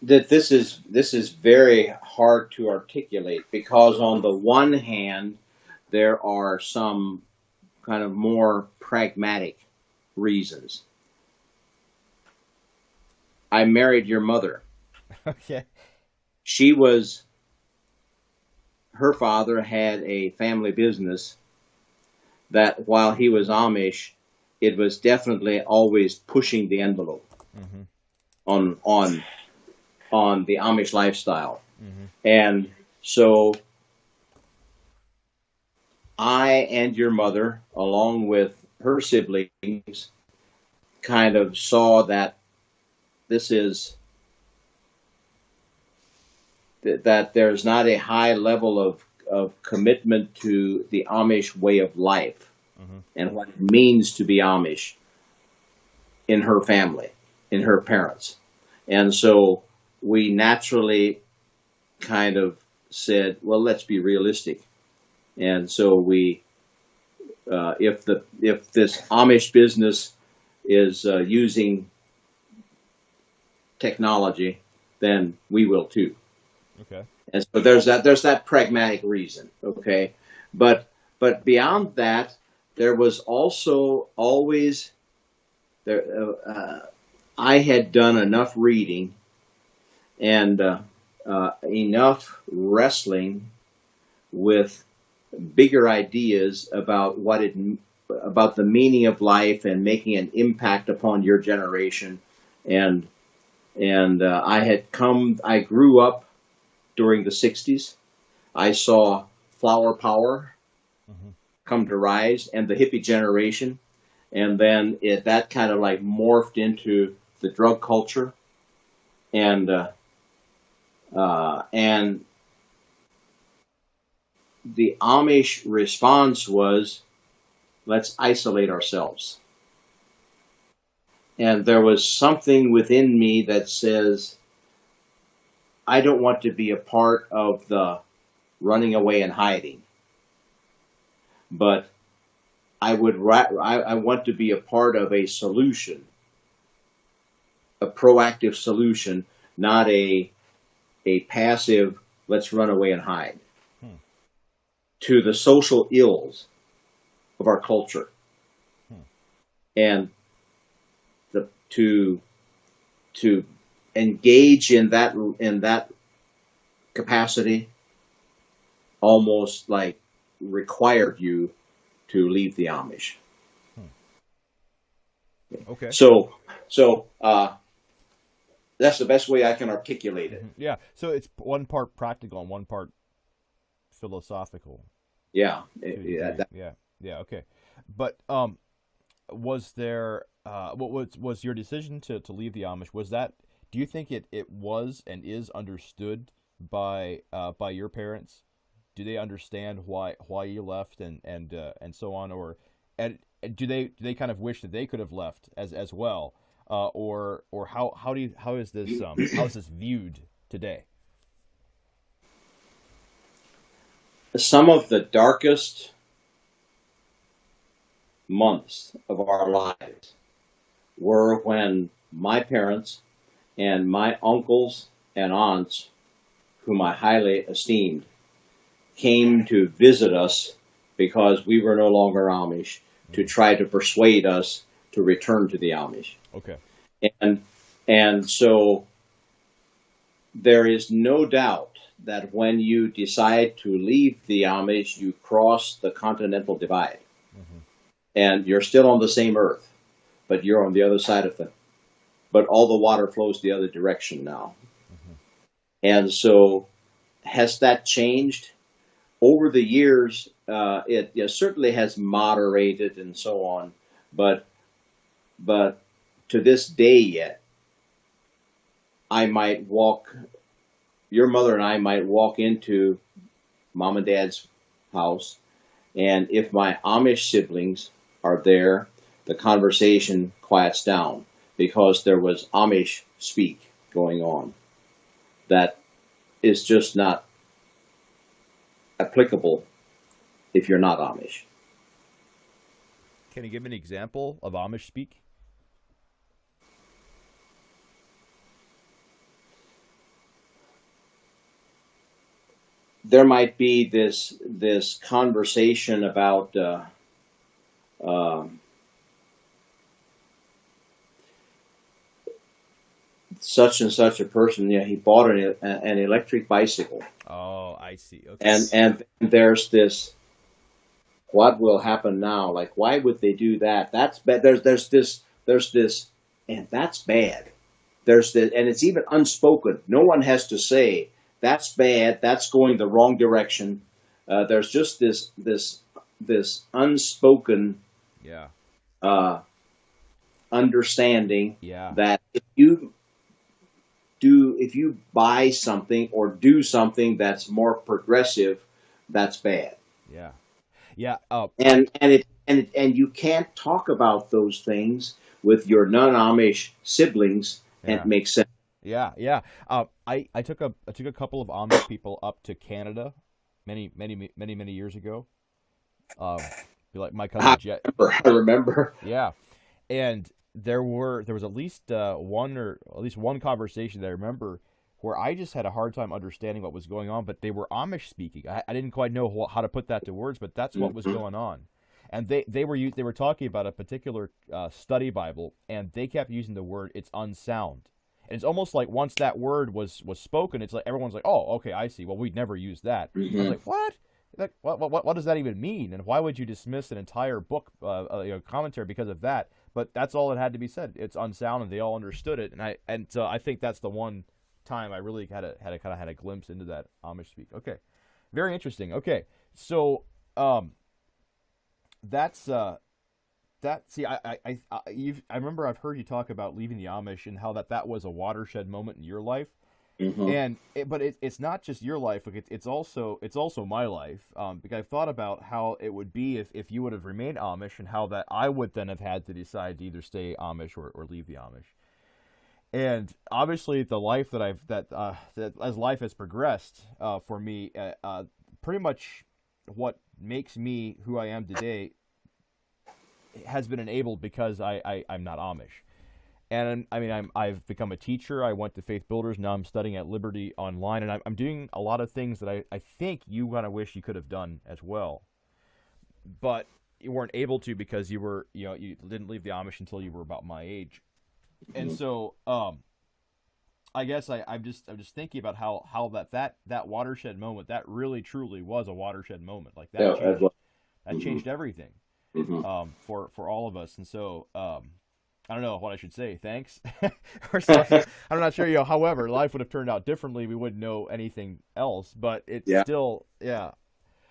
that this is very hard to articulate because on the one hand there are some kind of more pragmatic reasons. I married your mother. Okay. She was Her father had a family business that while he was Amish, it was definitely always pushing the envelope Mm-hmm. on on on the Amish lifestyle. Mm-hmm. And so I and your mother, along with her siblings, kind of saw that this is that there's not a high level of commitment to the Amish way of life Mm-hmm. and what it means to be Amish in her family, in her parents. And so we naturally kind of said, well, let's be realistic. And so if this Amish business is using technology, then we will too. Okay. And so there's that pragmatic reason, okay? But but beyond that, there was also always there. I had done enough reading and enough wrestling with bigger ideas about the meaning of life and making an impact upon your generation, and I grew up during the 60s. I saw flower power Mm-hmm. come to rise and the hippie generation, and then that kind of like morphed into the drug culture, and and the Amish response was, let's isolate ourselves. And there was something within me that says, I don't want to be a part of the running away and hiding, but I want to be a part of a solution, a proactive solution, not a passive let's run away and hide Hmm. to the social ills of our culture, Hmm. and to to engage in that capacity almost like required you to leave the Amish. Hmm. Okay. So that's the best way I can articulate it. Mm-hmm. Yeah. So it's one part practical and one part philosophical Yeah, to a yeah, degree. Yeah. Yeah. Okay. But was there what was your decision to leave the Amish? Was that do you think it was and is understood by your parents? Do they understand why you left and so on, or and do they kind of wish that they could have left as well, or how do you how is this viewed today? some of the darkest months of our lives were when my parents and my uncles and aunts, whom I highly esteemed, came to visit us because we were no longer Amish, to Mm. try to persuade us to return to the Amish. Okay. And and so there is no doubt that when you decide to leave the Amish, you cross the continental divide, Mm-hmm. and you're still on the same earth, but you're on the other side of the. But all the water flows the other direction now, Mm-hmm. and so has that changed over the years? It certainly has moderated and so on, but but to this day yet, I might walk. Your mother and I might walk into mom and dad's house, and if my Amish siblings are there, the conversation quiets down because there was Amish speak going on that is just not applicable if you're not Amish. Can you give me an example of Amish speak? there might be this conversation about um, such and such a person. He bought an electric bicycle, Oh, I see. Okay. and there's this. What will happen now? Like, why would they do that? That's bad. There's this, and that's bad. There's the, and it's even unspoken. No one has to say that's bad. That's going the wrong direction. There's just this unspoken Yeah. uh, understanding Yeah. that if you buy something or do something that's more progressive, that's bad. Yeah. Yeah. And you can't talk about those things with your non-Amish siblings and Yeah. make sense. Yeah. Yeah. I took a couple of Amish people up to Canada many years ago. Um, like my I cousin Jet. remember. I remember. Yeah. And there was at least one conversation that I remember where I just had a hard time understanding what was going on, but they were Amish speaking. I didn't quite know how to put that to words, but that's what was Mhm. going on. And they were talking about a particular study Bible, and they kept using the word "it's unsound." And it's almost like once that word was spoken, it's like everyone's like, "Oh, okay, I see." Well, we'd never use that. I was Mhm. like, "What? Like, what does that even mean? And why would you dismiss an entire book, commentary because of that?" But that's all it had to be said. It's unsound, and they all understood it. And so I think that's the one time I really had a glimpse into that Amish speak. Okay, very interesting. Okay, so that's that. See, I remember I've heard you talk about leaving the Amish and how that was a watershed moment in your life. Mhm. But it's not just your life. Like it's also my life. Because I've thought about how it would be if you would have remained Amish, and how that I would then have had to decide to either stay Amish or leave the Amish. And obviously, the life that as life has progressed for me, pretty much what makes me who I am today has been enabled because I'm not Amish. And I mean, I've become a teacher. I went to Faith Builders. Now I'm studying at Liberty Online, and I'm doing a lot of things that I think you kind of wish you could have done as well, but you weren't able to because you didn't leave the Amish until you were about my age. And Mhm. so I guess I'm just thinking about how that watershed moment, that really truly was a watershed moment. Like Yeah, as well. that Mhm. changed everything Mhm. for all of us. And so I don't know what I should say. Thanks or something. I'm not sure. However, life would have turned out differently. We wouldn't know anything else. But it's Yeah. still, yeah.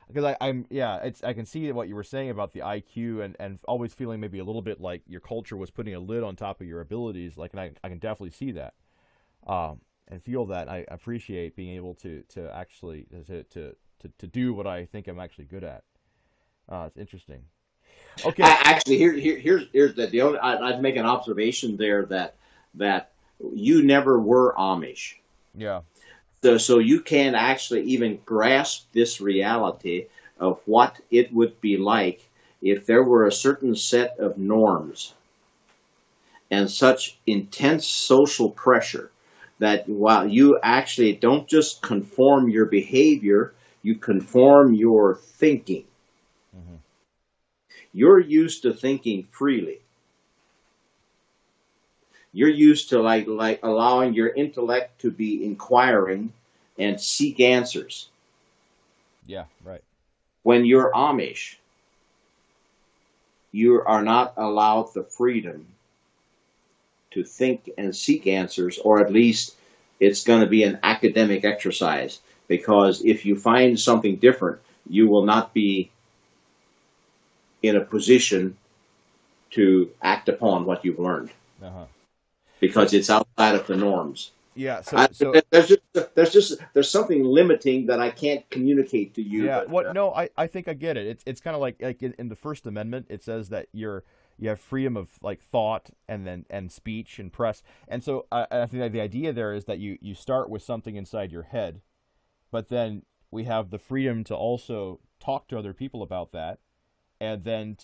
Because I'm yeah. It's I can see what you were saying about the IQ and always feeling maybe a little bit like your culture was putting a lid on top of your abilities. Like, and I can definitely see that. And feel that. I appreciate being able to actually to do what I think I'm actually good at. It's interesting. Okay. Actually, here's the only. I'd make an observation there that you never were Amish, Yeah. so you can't actually even grasp this reality of what it would be like if there were a certain set of norms and such intense social pressure that while you actually don't just conform your behavior, you conform your thinking. Hmm. You're used to thinking freely. You're used to like allowing your intellect to be inquiring and seek answers. Yeah. Right. When you're Amish, you are not allowed the freedom to think and seek answers, or at least it's going to be an academic exercise. Because if you find something different, you will not be in a position to act upon what you've learned Uh huh. because So it's outside of the norms. yeah. I, So there's something limiting that I can't communicate to you, yeah. but What? No, I think I get it. It's kind of like in the First Amendment, it says that you have freedom of like thought and speech and press. And so I think that the idea there is that you start with something inside your head, but then we have the freedom to also talk to other people about that, and then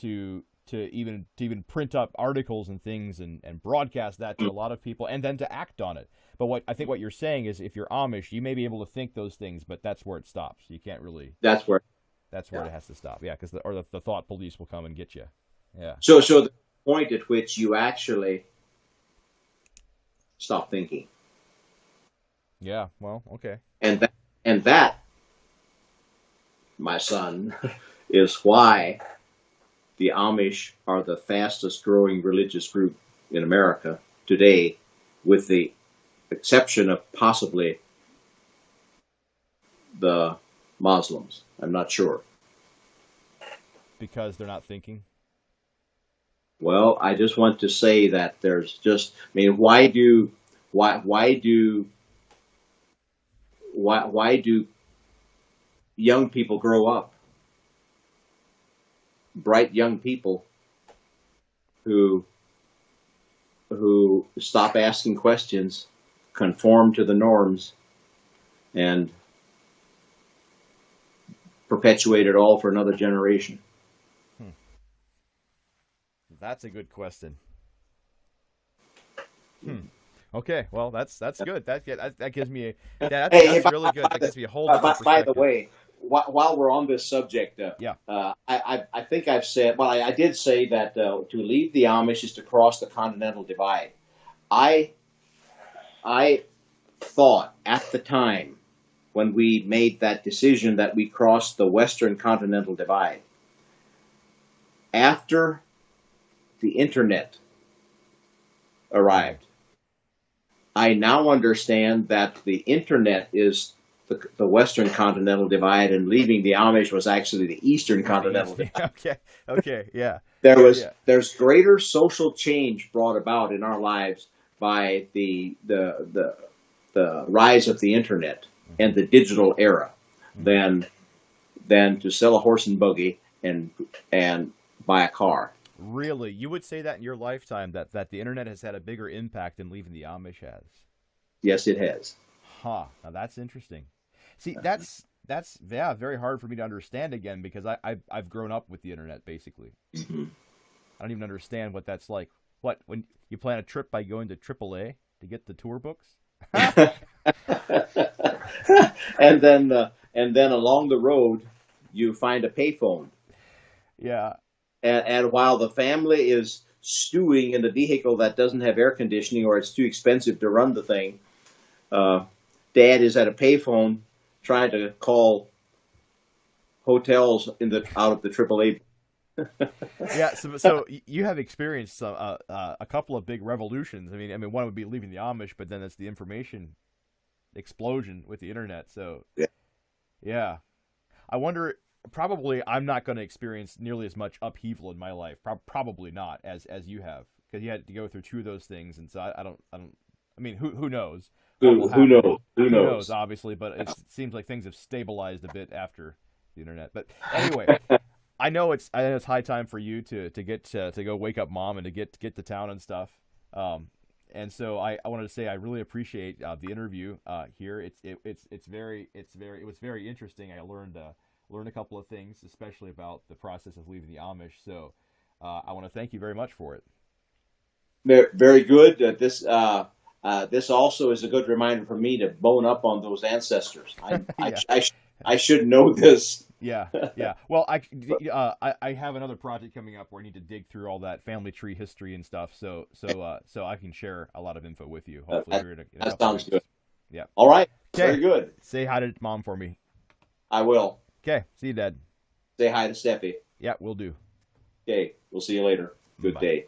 to even print up articles and things and broadcast that to a lot of people and then to act on it. But what you're saying is if you're Amish, you may be able to think those things, but that's where it stops. You can't really. That's where. That's where it has to stop. Yeah, because the thought police will come and get you. Yeah. So the point at which you actually stop thinking. Yeah. Well, okay. And that, my son, is why the Amish are the fastest growing religious group in America today, with the exception of possibly the Muslims. I'm not sure. Because they're not thinking? Well, I just want to say that there's just, I mean, why do young people grow up? Bright young people who stop asking questions, conform to the norms, and perpetuate it all for another generation. That's a good question. Okay, well, that's good. That gives me that's really good. That gives me a whole different perspective. By the way, while we're on this subject, yeah, I think I've said, well, I did say that to leave the Amish is to cross the Continental Divide. I thought at the time when we made that decision that we crossed the Western Continental Divide. After the internet arrived, I now understand that the internet is the Western Continental Divide, and leaving the Amish was actually the Eastern Continental Divide. Okay, yeah. There's greater social change brought about in our lives by the rise of the internet and the digital era than to sell a horse and buggy and buy a car. Really? You would say that in your lifetime that the internet has had a bigger impact than leaving the Amish has? Yes, it has. Huh. Now that's interesting. See, that's very hard for me to understand again, because I've grown up with the internet basically. Mm-hmm. I don't even understand what that's like. What, when you plan a trip by going to AAA to get the tour books? and then along the road you find a payphone. Yeah. And while the family is stewing in the vehicle that doesn't have air conditioning or it's too expensive to run the thing, Dad is at a payphone trying to call hotels out of the AAA. Yeah, so you have experienced a couple of big revolutions. I mean, one would be leaving the Amish, but then it's the information explosion with the internet. So, yeah. I wonder. Probably, I'm not going to experience nearly as much upheaval in my life. Probably not as you have, because you had to go through two of those things, and so I don't. I mean, who knows? Who knows? Obviously, but it seems like things have stabilized a bit after the internet. But anyway, I know it's high time for you to get to go wake up Mom and to get to town and stuff. And so I wanted to say I really appreciate the interview here. It was very interesting. I learned a couple of things, especially about the process of leaving the Amish. So I want to thank you very much for it. Very good. This also is a good reminder for me to bone up on those ancestors. I should know this. Yeah. Well, I have another project coming up where I need to dig through all that family tree history and stuff. So I can share a lot of info with you. Hopefully, that sounds good. Yeah. All right. Okay. Very good. Say hi to Mom for me. I will. Okay. See you, Dad. Say hi to Steffi. Yeah, we'll do. Okay. We'll see you later. Good day.